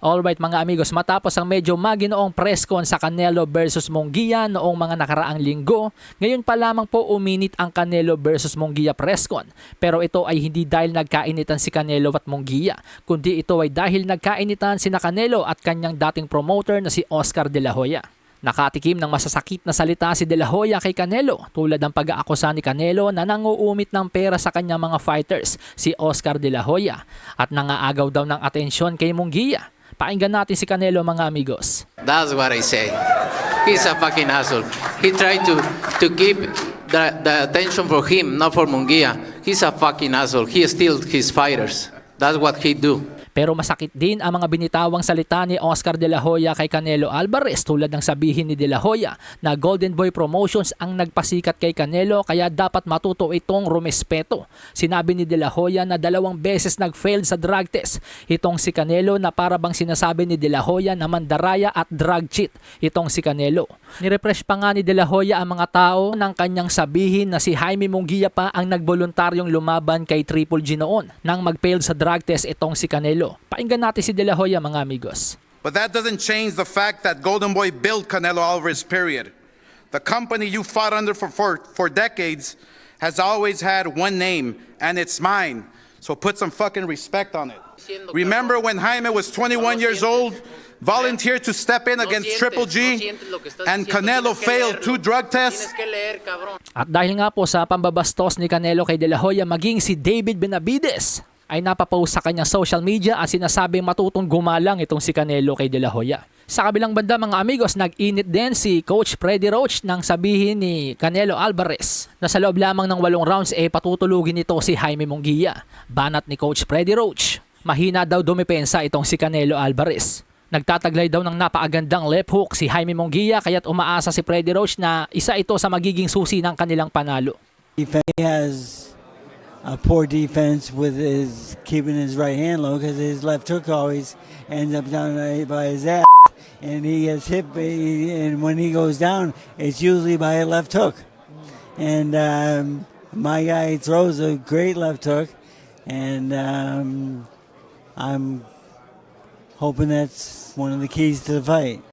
Alright mga amigos, matapos ang medyo maginoong press con sa Canelo versus Munguia noong mga nakaraang linggo, ngayon pa lamang po uminit ang Canelo versus Munguia press con. Pero ito ay hindi dahil nagkainitan si Canelo at Munguia, kundi ito ay dahil nagkainitan sina Canelo at kanyang dating promoter na si Oscar De La Hoya. Nakatikim ng masasakit na salita si De La Hoya kay Canelo tulad ng pag-aakusa ni Canelo na nanguumit ng pera sa kanyang mga fighters, si Oscar De La Hoya, at nangaagaw daw ng atensyon kay Munguia. Pakinggan natin si Canelo mga amigos. That's what I say. He's a fucking asshole. He tried to keep the attention for him, not for Munguia. He's a fucking asshole. He steals his fighters. That's what he do. Pero masakit din ang mga binitawang salita ni Oscar De La Hoya kay Canelo Alvarez tulad ng sabihin ni De La Hoya na Golden Boy Promotions ang nagpasikat kay Canelo kaya dapat matuto itong rumespeto. Sinabi ni De La Hoya na 2 beses nag-failed sa drug test itong si Canelo na para bang sinasabi ni De La Hoya na mandaraya at drug cheat itong si Canelo. Nirefresh pa nga ni De La Hoya ang mga tao ng kanyang sabihin na si Jaime Munguia pa ang nagboluntaryong lumaban kay Triple G noon nang mag-fail sa drug test itong si Canelo. Pakinggan natin si De La Hoya mga amigos. But that doesn't change the fact that Golden Boy built Canelo Alvarez, period. The company you fought under for decades has always had one name, and it's mine. So put some fucking respect on it. Remember when Jaime was 21 years old, volunteered to step in against Triple G, and Canelo failed 2 drug tests? At dahil nga po sa pambabastos ni Canelo kay De La Hoya, maging si David Benavides ay napapost sa kanyang social media at sinasabing matutong gumalang itong si Canelo kay De La Hoya. Sa kabilang banda mga amigos, nag-init din si Coach Freddie Roach nang sabihin ni Canelo Alvarez na sa loob lamang ng 8 rounds patutulugin ito si Jaime Munguia. Banat ni Coach Freddie Roach, mahina daw dumepensa itong si Canelo Alvarez. Nagtataglay daw ng napakagandang left hook si Jaime Munguia kaya't umaasa si Freddie Roach na isa ito sa magiging susi ng kanilang panalo. He has a poor defense with his keeping his right hand low because his left hook always ends up down by his ass, and he gets hit. And when he goes down, it's usually by a left hook. And my guy throws a great left hook, and I'm hoping that's one of the keys to the fight.